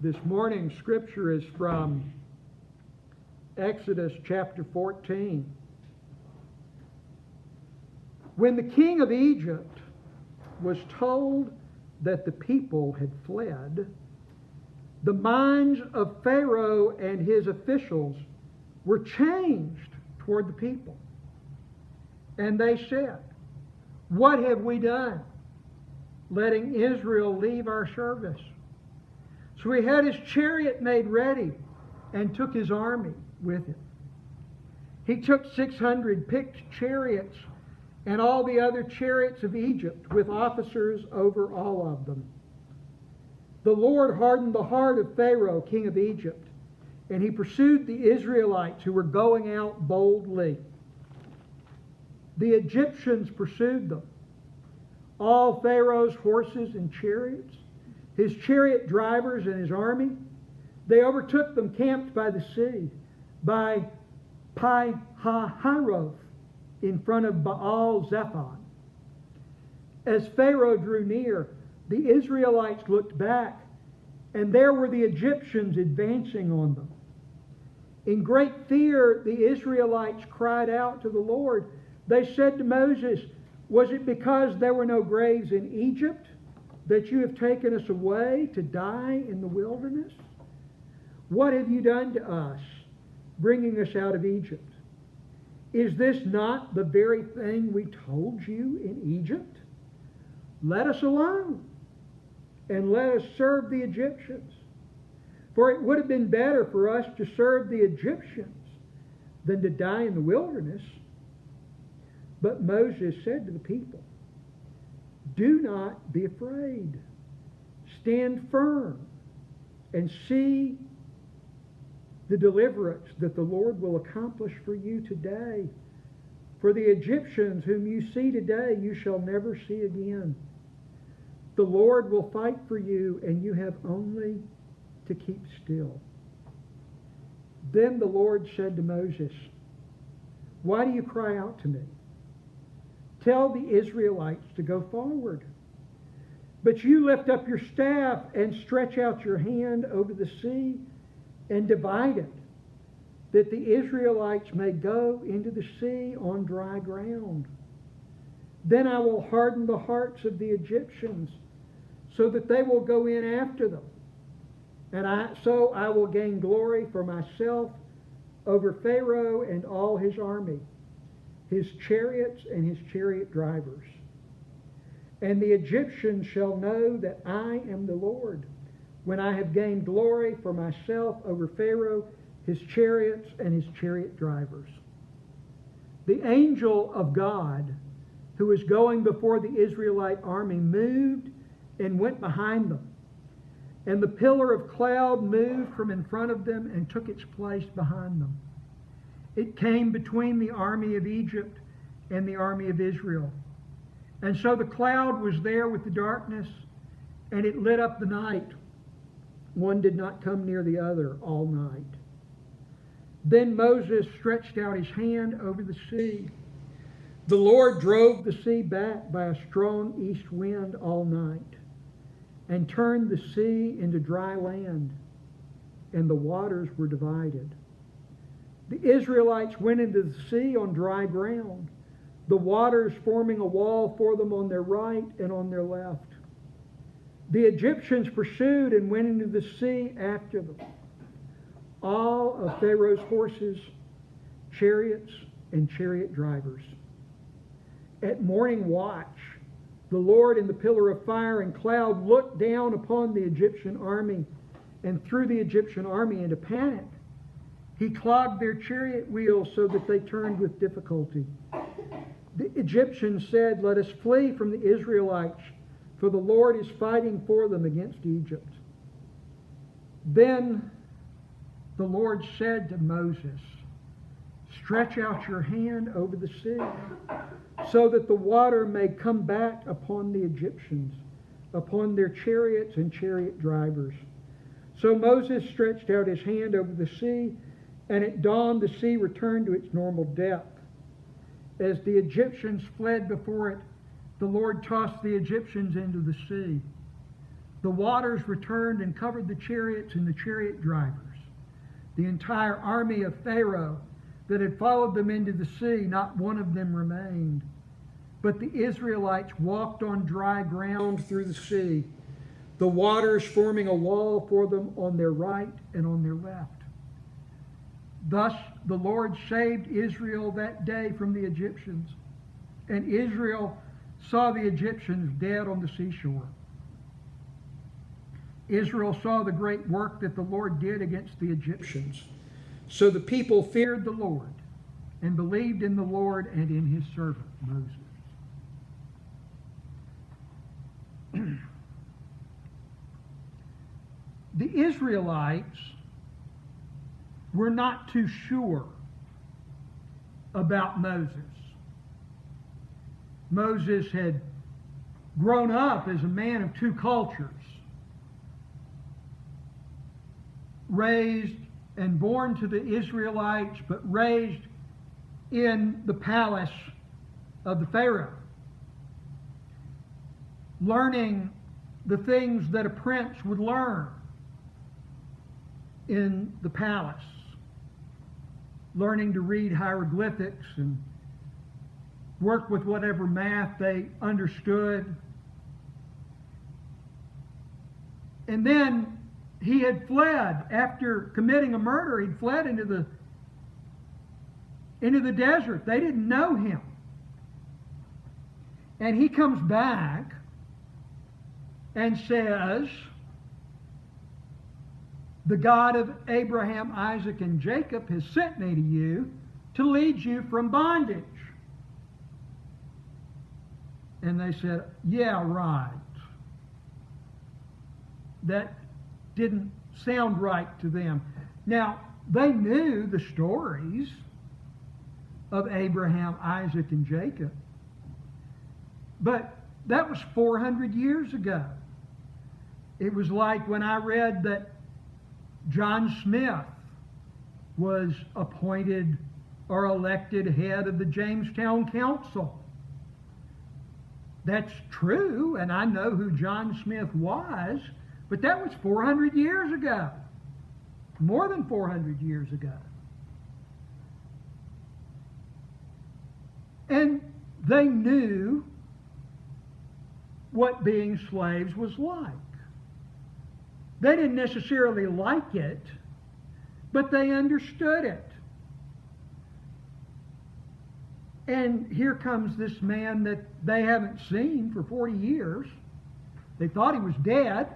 This morning's scripture is from Exodus chapter 14. When the king of Egypt was told that the people had fled, the minds of Pharaoh and his officials were changed toward the people. And they said, "What have we done, letting Israel leave our service?" So he had his chariot made ready and took his army with him. He took 600 picked chariots and all the other chariots of Egypt with officers over all of them. The Lord hardened the heart of Pharaoh, king of Egypt, and he pursued the Israelites who were going out boldly. The Egyptians pursued them. All Pharaoh's horses and chariots, his chariot drivers and his army, they overtook them camped by the sea, by Pi-hahiroth, in front of Baal-zephon. As Pharaoh drew near, the Israelites looked back, and there were the Egyptians advancing on them. In great fear, the Israelites cried out to the Lord. They said to Moses, "Was it because there were no graves in Egypt that you have taken us away to die in the wilderness? What have you done to us, bringing us out of Egypt? Is this not the very thing we told you in Egypt? Let us alone, and let us serve the Egyptians. For it would have been better for us to serve the Egyptians than to die in the wilderness." But Moses said to the people, "Do not be afraid. Stand firm and see the deliverance that the Lord will accomplish for you today. For the Egyptians whom you see today, you shall never see again. The Lord will fight for you, and you have only to keep still." Then the Lord said to Moses, "Why do you cry out to me? Tell the Israelites to go forward. But you lift up your staff and stretch out your hand over the sea and divide it, that the Israelites may go into the sea on dry ground. Then I will harden the hearts of the Egyptians, so that they will go in after them. And so I will gain glory for myself over Pharaoh and all his army, his chariots and his chariot drivers. And the Egyptians shall know that I am the Lord, when I have gained glory for myself over Pharaoh, his chariots and his chariot drivers." The angel of God, who was going before the Israelite army, moved and went behind them. And the pillar of cloud moved from in front of them and took its place behind them. It came between the army of Egypt and the army of Israel. And so the cloud was there with the darkness, and it lit up the night. One did not come near the other all night. Then Moses stretched out his hand over the sea. The Lord drove the sea back by a strong east wind all night, and turned the sea into dry land, and the waters were divided. The Israelites went into the sea on dry ground, the waters forming a wall for them on their right and on their left. The Egyptians pursued and went into the sea after them. All of Pharaoh's horses, chariots, and chariot drivers. At morning watch, the Lord in the pillar of fire and cloud looked down upon the Egyptian army and threw the Egyptian army into panic. He clogged their chariot wheels so that they turned with difficulty. The Egyptians said, "Let us flee from the Israelites, for the Lord is fighting for them against Egypt." Then the Lord said to Moses, "Stretch out your hand over the sea, so that the water may come back upon the Egyptians, upon their chariots and chariot drivers." So Moses stretched out his hand over the sea, and at dawn the sea returned to its normal depth. As the Egyptians fled before it, the Lord tossed the Egyptians into the sea. the waters returned and covered the chariots and the chariot drivers. The entire army of Pharaoh that had followed them into the sea, not one of them remained. But the Israelites walked on dry ground through the sea, the waters forming a wall for them on their right and on their left. Thus the Lord saved Israel that day from the Egyptians, and Israel saw the Egyptians dead on the seashore. Israel saw the great work that the Lord did against the Egyptians. So the people feared the Lord and believed in the Lord and in his servant Moses. The Israelites were not too sure about Moses. Moses had grown up as a man of two cultures, raised and born to the Israelites, but raised in the palace of the Pharaoh, learning the things that a prince would learn in the palace, learning to read hieroglyphics and work with whatever math they understood. And then he had fled after committing a murder. He'd fled into the desert. They didn't know him. And he comes back and says, "The God of Abraham, Isaac, and Jacob has sent me to you to lead you from bondage." And they said, "Yeah, right." That didn't sound right to them. Now, they knew the stories of Abraham, Isaac, and Jacob. But that was 400 years ago. It was like when I read that John Smith was appointed or elected head of the Jamestown Council. That's true, and I know who John Smith was, but that was 400 years ago. More than 400 years ago. And they knew what being slaves was like. They didn't necessarily like it, but they understood it. And here comes this man that they haven't seen for 40 years. They thought he was dead.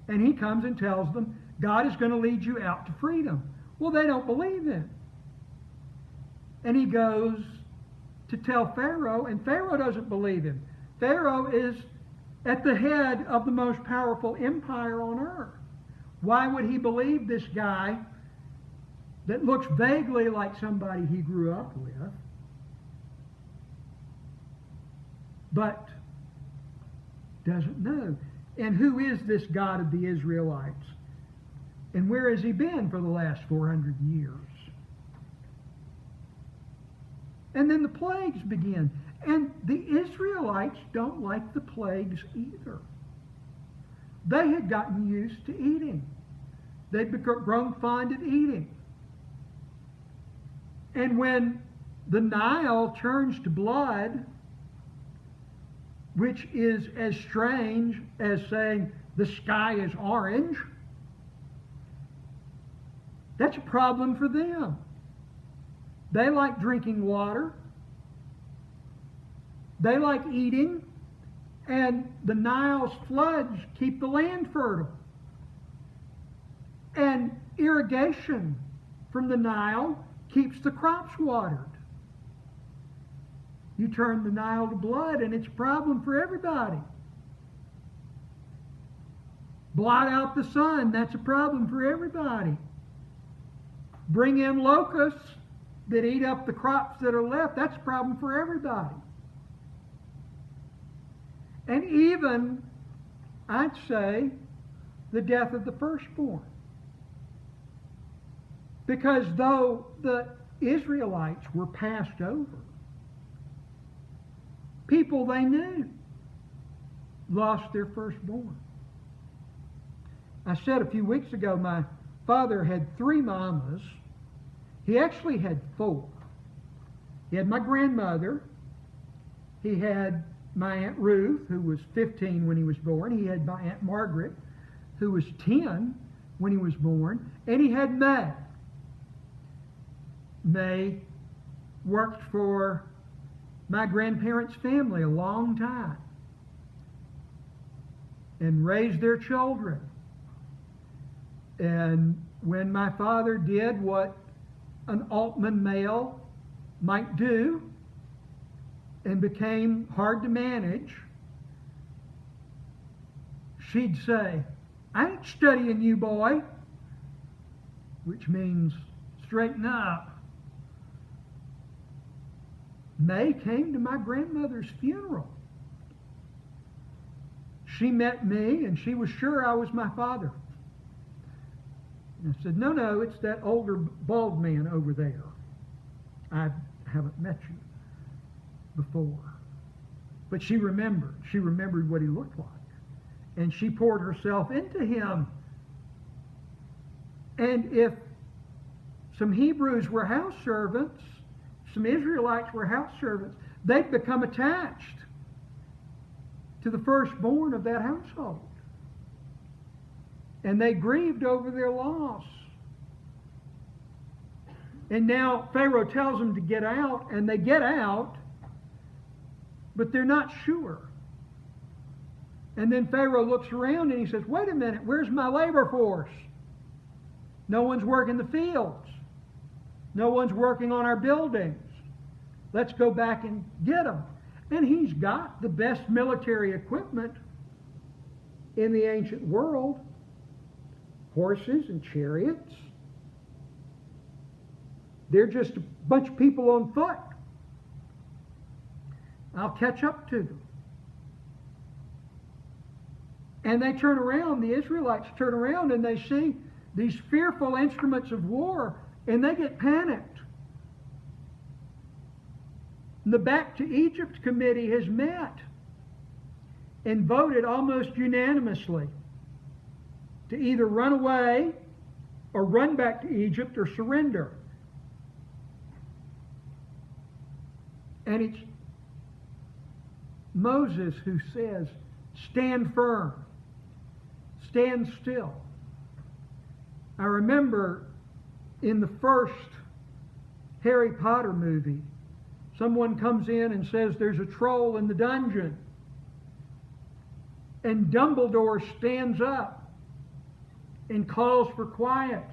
And he comes and tells them, God is going to lead you out to freedom. Well, they don't believe him. And he goes to tell Pharaoh, and Pharaoh doesn't believe him. Pharaoh is at the head of the most powerful empire on earth. Why would he believe this guy that looks vaguely like somebody he grew up with, but doesn't know? And who is this God of the Israelites? And where has he been for the last 400 years? And then the plagues begin. And the Israelites don't like the plagues either. They had gotten used to eating. They'd grown fond of eating. And when the Nile turns to blood, which is as strange as saying the sky is orange, that's a problem for them. They like drinking water. They like eating. And the Nile's floods keep the land fertile. And irrigation from the Nile keeps the crops watered. You turn the Nile to blood and it's a problem for everybody. Blot out the sun, that's a problem for everybody. Bring in locusts that eat up the crops that are left, that's a problem for everybody. And even, I'd say, the death of the firstborn. Because though the Israelites were passed over, people they knew lost their firstborn. I said a few weeks ago my father had 3 mamas. He actually had 4. He had my grandmother. He had my Aunt Ruth, who was 15 when he was born. He had my Aunt Margaret, who was 10 when he was born. And he had May. May worked for my grandparents' family a long time and raised their children. And when my father did what an Altman male might do and became hard to manage, she'd say, "I ain't studying you, boy," which means straighten up. May came to my grandmother's funeral. She met me and she was sure I was my father. And I said, no, it's that older bald man over there. I haven't met you before. But she remembered what he looked like. And she poured herself into him. And if some Hebrews were house servants, some Israelites were house servants, they'd become attached to the firstborn of that household. And they grieved over their loss. And now Pharaoh tells them to get out, and they get out, but they're not sure. And then Pharaoh looks around and he says, wait a minute, where's my labor force? No one's working the fields. No one's working on our buildings. Let's go back and get them. And he's got the best military equipment in the ancient world. Horses and chariots. They're just a bunch of people on foot. I'll catch up to them. And they turn around, the Israelites turn around, and they see these fearful instruments of war, and they get panicked. And the Back to Egypt committee has met and voted almost unanimously to either run away or run back to Egypt or surrender. And it's Moses who says, stand firm, stand still. I remember in the first Harry Potter movie, someone comes in and says there's a troll in the dungeon. And Dumbledore stands up and calls for quiet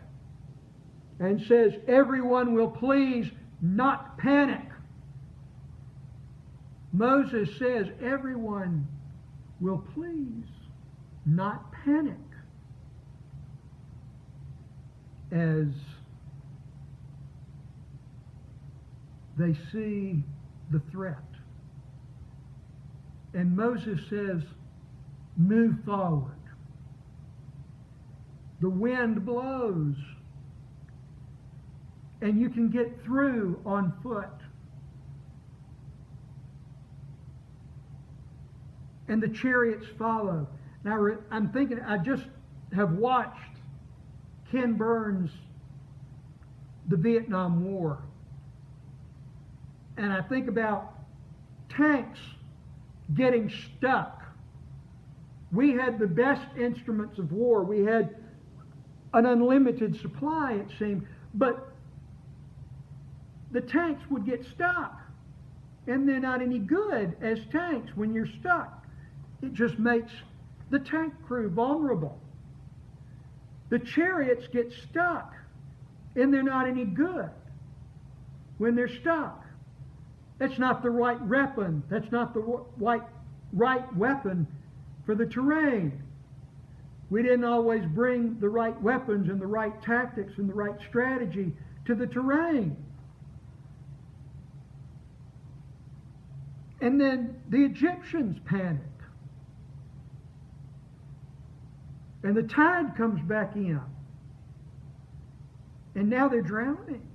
and says, everyone will please not panic. Moses says, everyone will please not panic as they see the threat. And Moses says, move forward. The wind blows, and you can get through on foot. And the chariots follow. Now, I'm thinking, I just have watched Ken Burns' The Vietnam War. And I think about tanks getting stuck. We had the best instruments of war. We had an unlimited supply, it seemed. But the tanks would get stuck. And they're not any good as tanks when you're stuck. It just makes the tank crew vulnerable. The chariots get stuck, and they're not any good when they're stuck. That's not the right weapon. That's not the right weapon for the terrain. We didn't always bring the right weapons and the right tactics and the right strategy to the terrain. And then the Egyptians panic. And the tide comes back in. And now they're drowning.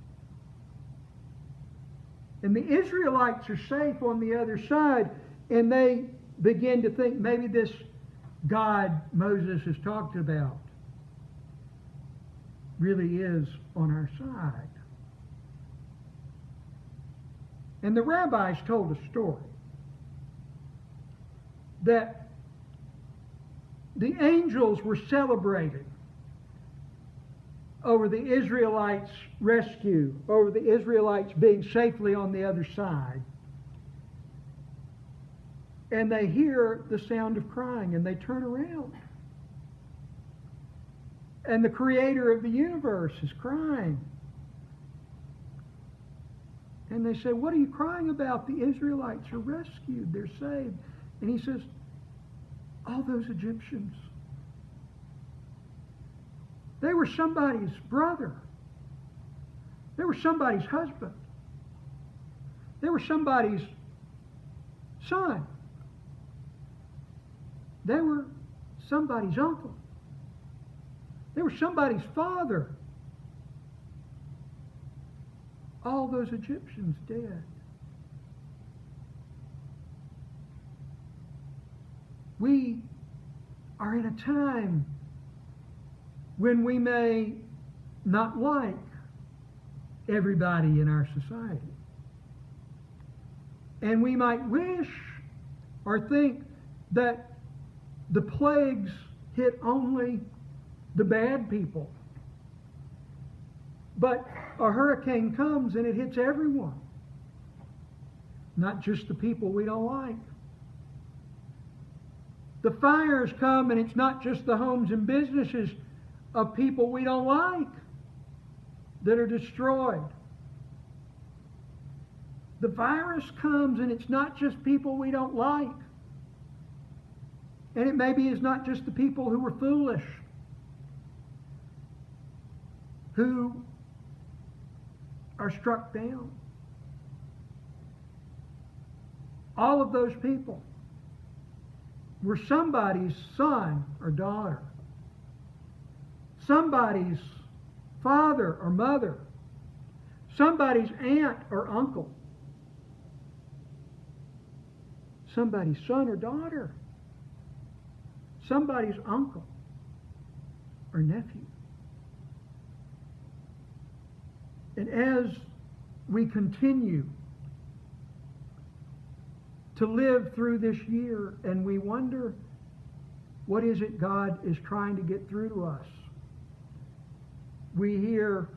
And the Israelites are safe on the other side. And they begin to think maybe this God Moses has talked about really is on our side. And the rabbis told a story that the angels were celebrating over the Israelites' rescue, over the Israelites being safely on the other side. And they hear the sound of crying, and they turn around. And the creator of the universe is crying. And they say, "What are you crying about? The Israelites are rescued. They're saved." And he says, "All those Egyptians, they were somebody's brother. They were somebody's husband. They were somebody's son. They were somebody's uncle. They were somebody's father. All those Egyptians dead." We are in a time when we may not like everybody in our society. And we might wish or think that the plagues hit only the bad people. But a hurricane comes and it hits everyone, not just the people we don't like. The fires come and it's not just the homes and businesses of people we don't like that are destroyed. The virus comes and it's not just people we don't like. And it maybe is not just the people who were foolish, who are struck down. All of those people were somebody's son or daughter, somebody's father or mother, somebody's aunt or uncle, somebody's son or daughter, somebody's uncle or nephew. And as we continue to live through this year and we wonder, what is it God is trying to get through to us? We hear,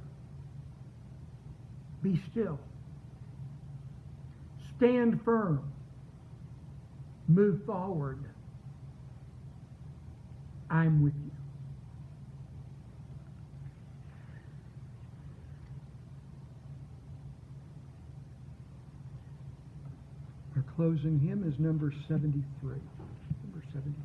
"Be still. Stand firm. Move forward. I'm with you." Our closing hymn is number 73. Number 73.